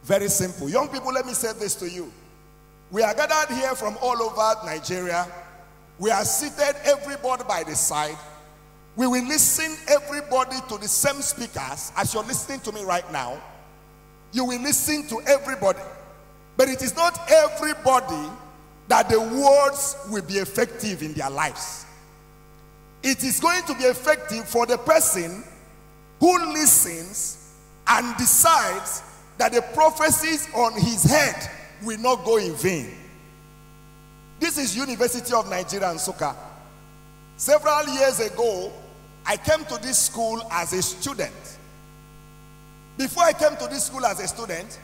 Very simple. Young people, let me say this to you. We are gathered here from all over Nigeria. We are seated, everybody by the side. We will listen, everybody, to the same speakers as you're listening to me right now. You will listen to everybody. But it is not everybody that the words will be effective in their lives. It is going to be effective for the person who listens and decides that the prophecies on his head will not go in vain. This is University of Nigeria, Nsukka. Several years ago, I came to this school as a student. Before I came to this school as a student,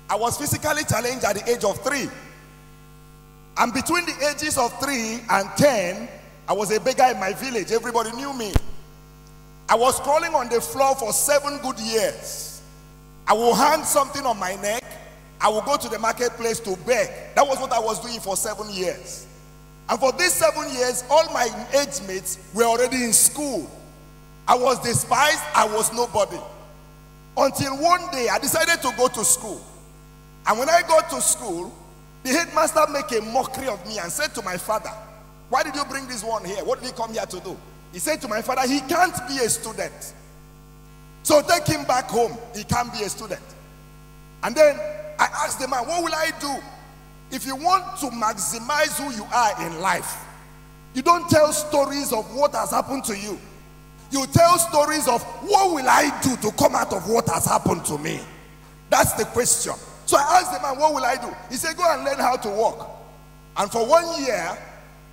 I was physically challenged at the age of 3. And between the ages of 3 and 10, I was a beggar in my village. Everybody knew me. I was crawling on the floor for 7 good years. I will hang something on my neck. I will go to the marketplace to beg. That was what I was doing for 7 years. And for these 7 years, all my age mates were already in school. I was despised. I was nobody. Until one day, I decided to go to school. And when I got to school, the headmaster made a mockery of me and said to my father, "Why did you bring this one here? What did he come here to do?" He said to my father, "He can't be a student. So take him back home. He can't be a student." And then I asked the man, "What will I do?" If you want to maximize who you are in life, you don't tell stories of what has happened to you. You tell stories of what will I do to come out of what has happened to me. That's the question. So I asked the man, "What will I do?" He said, "Go and learn how to walk." And for 1 year,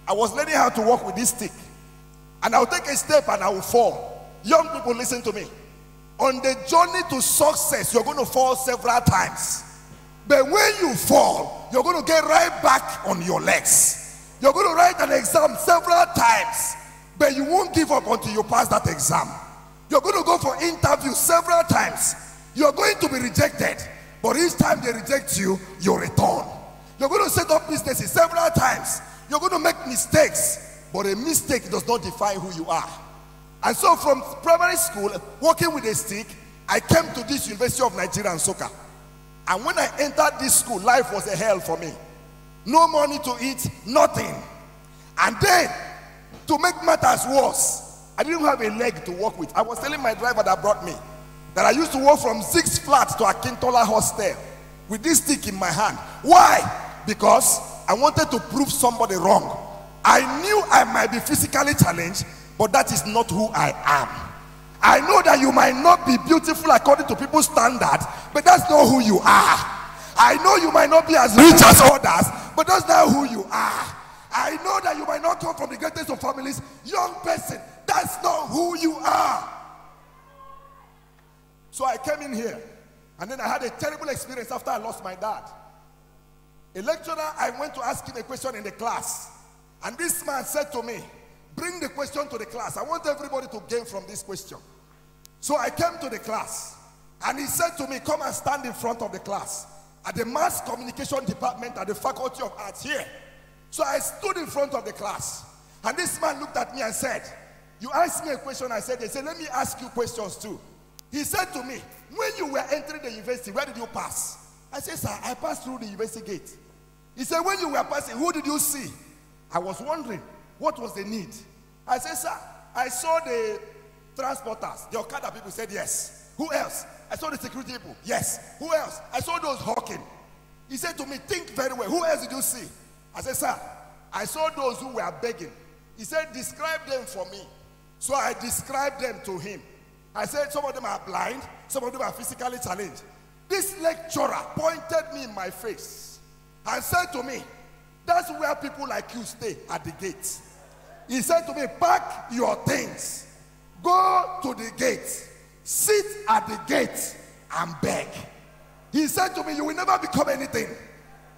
I was learning how to walk with this stick. And I'll take a step and I will fall. Young people, listen to me. On the journey to success, you're going to fall several times. But when you fall, you're going to get right back on your legs. You're going to write an exam several times, but you won't give up until you pass that exam. You're going to go for interviews several times. You're going to be rejected, but each time they reject you, you return. You're going to set up businesses several times. You're going to make mistakes, but a mistake does not define who you are. And so from primary school, working with a stick, I came to this University of Nigeria, Nsukka. And when I entered this school, life was a hell for me. No money to eat, nothing. And then, to make matters worse, I didn't have a leg to walk with. I was telling my driver that brought me that I used to walk from 6 flats to Akintola hostel with this stick in my hand. Why? Because I wanted to prove somebody wrong. I knew I might be physically challenged, but that is not who I am. I know that you might not be beautiful according to people's standards, but that's not who you are. I know you might not be as rich as others, but that's not who you are. I know that you might not come from the greatest of families. Young person, that's not who you are. So I came in here, and then I had a terrible experience after I lost my dad. A lecturer, I went to ask him a question in the class, and this man said to me, "Bring the question to the class. I want everybody to gain from this question." So I came to the class, and he said to me, "Come and stand in front of the class at the mass communication department at the Faculty of Arts here." So I stood in front of the class, and this man looked at me and said, "You asked me a question." I said, "They said, let me ask you questions too." He said to me, "When you were entering the university, where did you pass?" I said, "Sir, I passed through the university gate." He said, "When you were passing, who did you see?" I was wondering, what was the need? I said, "Sir, I saw the transporters, the Okada people." Said, "Yes." "Who else?" "I saw the security people." "Yes." "Who else?" "I saw those hawking." He said to me, "Think very well. Who else did you see?" I said, "Sir, I saw those who were begging." He said, "Describe them for me." So I described them to him. I said, "Some of them are blind, some of them are physically challenged." This lecturer pointed me in my face and said to me, "That's where people like you stay, at the gate." He said to me, "Pack your things, go to the gate, sit at the gate and beg." He said to me, "You will never become anything.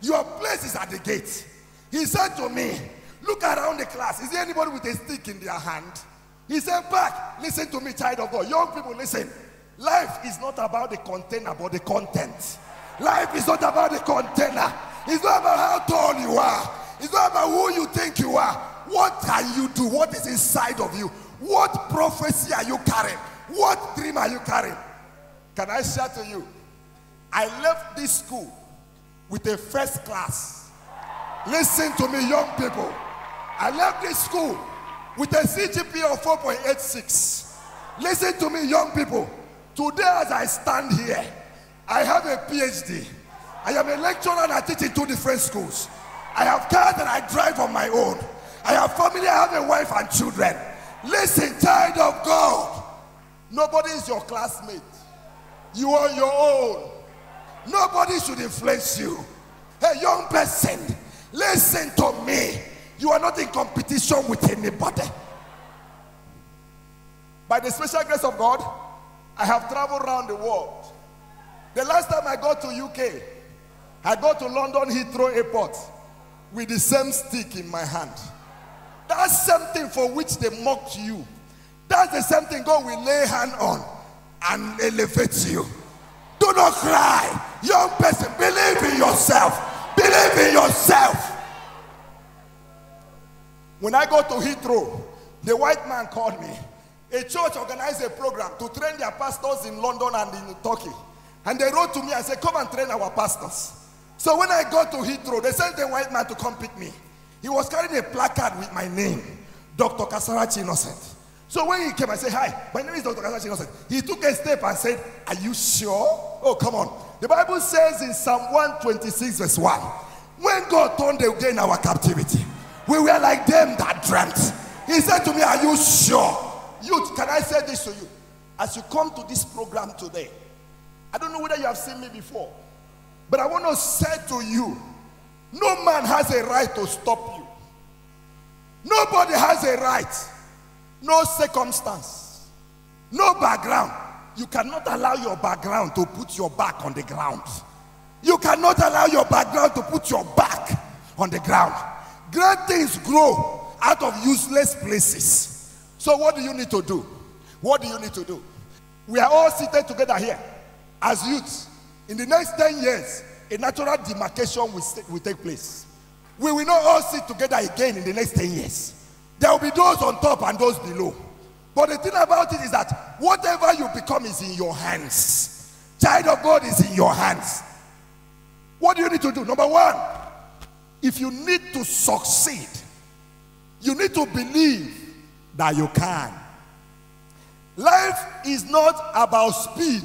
Your place is at the gate." He said to me, "Look around the class. Is there anybody with a stick in their hand?" He said, "Back." Listen to me, child of God. Young people, listen. Life is not about the container, but the content. Life is not about the container. It's not about how tall you are. It's not about who you think you are. What can you do? What is inside of you? What prophecy are you carrying? What dream are you carrying? Can I share to you? I left this school with a first class. Listen to me, young people. I left this school with a CGPA of 4.86. Listen to me, young people. Today, as I stand here, I have a PhD. I am a lecturer and I teach in 2 different schools. I have cars that I drive on my own. I have family, I have a wife and children. Listen, child of God. Nobody is your classmate. You are your own. Nobody should influence you. Hey, young person, listen to me. You are not in competition with anybody. By the special grace of God, I have traveled around the world. The last time I got to UK, I got to London Heathrow Airport with the same stick in my hand. That's something for which they mocked you. That's the same thing God will lay hand on and elevate you. Do not cry. Young person, believe in yourself. Believe in yourself. When I go to Heathrow, the white man called me. A church organized a program to train their pastors in London and in Turkey. And they wrote to me and said, come and train our pastors. So when I got to Heathrow, they sent the white man to come pick me. He was carrying a placard with my name, Dr. Kasarachi Innocent. So when he came, I said, hi, my name is Dr. Kasarachi Innocent. He took a step and said, are you sure? Oh, come on. The Bible says in Psalm 126 verse 1, when God turned again our captivity, we were like them that dreamt. He said to me, are you sure? Youth, can I say this to you? As you come to this program today, I don't know whether you have seen me before, but I want to say to you, no man has a right to stop you. Nobody has a right. No circumstance. No background. You cannot allow your background to put your back on the ground. You cannot allow your background to put your back on the ground. Great things grow out of useless places. So what do you need to do? What do you need to do? We are all seated together here as youths. In the next 10 years, a natural demarcation will take place. We will not all sit together again in the next 10 years. There will be those on top and those below. But the thing about it is that whatever you become is in your hands. Child of God is in your hands. What do you need to do? Number one, if you need to succeed, you need to believe that you can. Life is not about speed.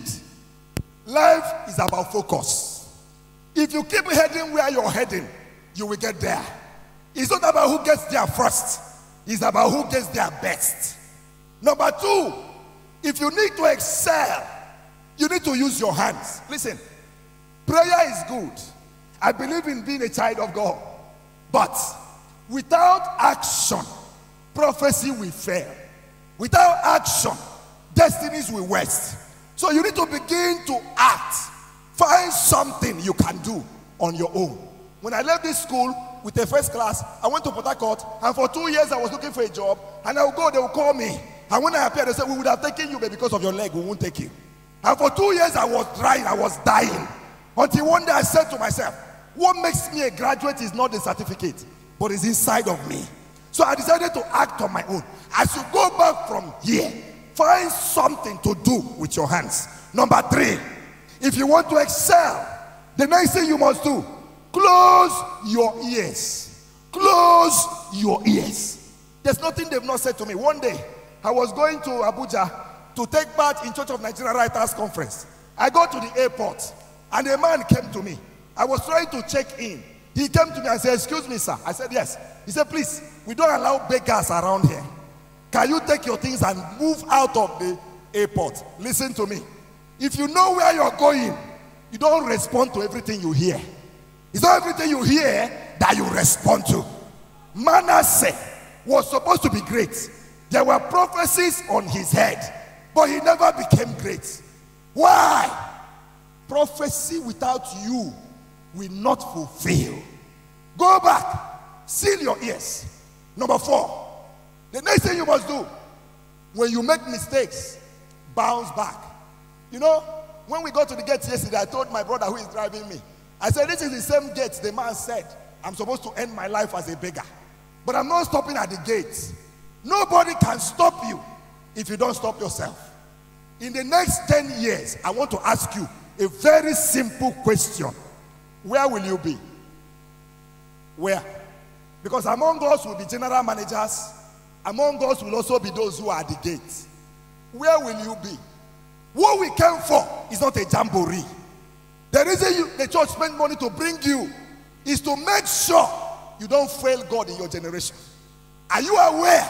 Life is about focus. If you keep heading where you're heading, you will get there. It's not about who gets there first. It's about who gets there best. Number two, if you need to excel, you need to use your hands. Listen, prayer is good. I believe in being a child of God. But without action, prophecy will fail. Without action, destinies will waste. So you need to begin to act. Find something you can do on your own. When I left this school with a first class, I went to Port Harcourt, and for 2 years I was looking for a job, and I would go, they would call me. And when I appeared, they said, we would have taken you, but because of your leg, we won't take you. And for 2 years I was trying, I was dying. Until one day I said to myself, what makes me a graduate is not the certificate, but it's inside of me. So I decided to act on my own. As you go back from here, find something to do with your hands. Number three, if you want to excel, the next thing you must do, close your ears. Close your ears. There's nothing they've not said to me. One day, I was going to Abuja to take part in Church of Nigeria Writers Conference. I got to the airport, and a man came to me. I was trying to check in. He came to me and said, excuse me, sir. I said, yes. He said, please, we don't allow beggars around here. Can you take your things and move out of the airport? Listen to me. If you know where you're going, you don't respond to everything you hear. It's not everything you hear that you respond to. Manasseh was supposed to be great. There were prophecies on his head, but he never became great. Why? Prophecy without you will not fulfill. Go back. Seal your ears. Number four, the next thing you must do, when you make mistakes, bounce back. You know, when we got to the gate yesterday, I told my brother who is driving me, I said, this is the same gate the man said I'm supposed to end my life as a beggar. But I'm not stopping at the gate. Nobody can stop you if you don't stop yourself. In the next 10 years, I want to ask you a very simple question. Where will you be? Where? Because among us will be general managers. Among us will also be those who are at the gate. Where will you be? What we came for is not a jamboree. The reason the church spent money to bring you is to make sure you don't fail God in your generation. Are you aware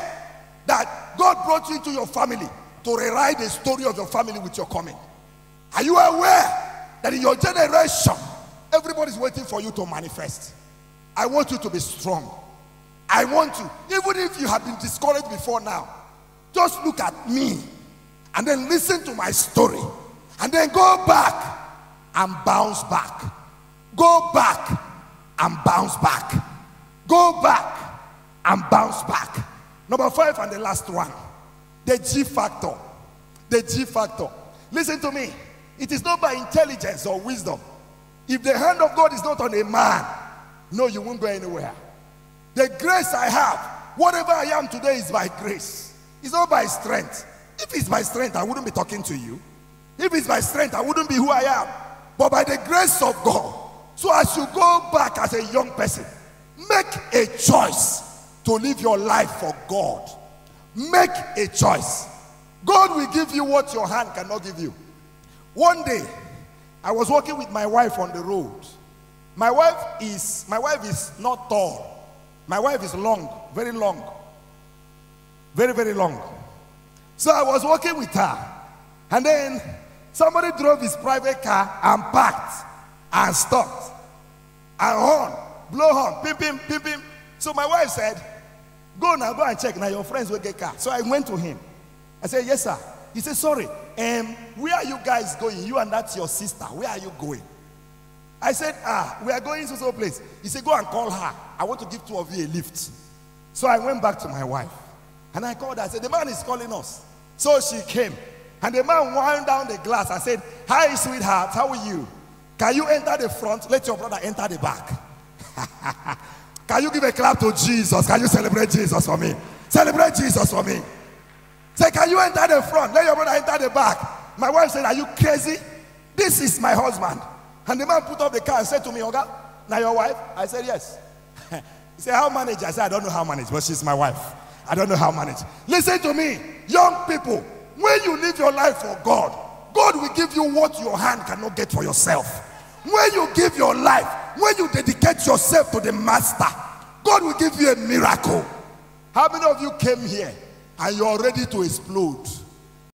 that God brought you into your family to rewrite the story of your family with your coming? Are you aware that in your generation, everybody's waiting for you to manifest? I want you to be strong. I want you, even if you have been discouraged before now, just look at me and then listen to my story and then go back and bounce back. Go back and bounce back. Go back and bounce back. Number 5 and the last one, the G factor. The G factor. Listen to me. It is not by intelligence or wisdom. If the hand of God is not on a man, no, you won't go anywhere. The grace I have, whatever I am today is by grace. It's not by strength. If it's by strength, I wouldn't be talking to you. If it's by strength, I wouldn't be who I am. But by the grace of God. So as you go back as a young person, make a choice to live your life for God. Make a choice. God will give you what your hand cannot give you. One day, I was walking with my wife on the road. My wife is not tall. My wife is long, very long. Very, very long. So I was walking with her. And then somebody drove his private car and parked and stopped. And horn, blow horn, pim, pim, pim, pim. So my wife said, go now, go and check. Now your friends will get car. So I went to him. I said, yes, sir. He said, sorry, where are you guys going? You and that's your sister. Where are you going? I said, we are going to some place. He said, go and call her. I want to give 2 of you a lift. So I went back to my wife. And I called her. I said, the man is calling us. So she came. And the man wound down the glass. I said, hi, sweetheart. How are you? Can you enter the front? Let your brother enter the back. Can you give a clap to Jesus? Can you celebrate Jesus for me? Celebrate Jesus for me. Say, can you enter the front? Let your brother enter the back. My wife said, are you crazy? This is my husband. And the man put up the car and said to me, Oga, now your wife? I said, yes. He said, how manage? I said, I don't know how manage, but she's my wife. I don't know how manage. Listen to me, young people. When you live your life for God, God will give you what your hand cannot get for yourself. When you give your life, when you dedicate yourself to the master, God will give you a miracle. How many of you came here and you're ready to explode?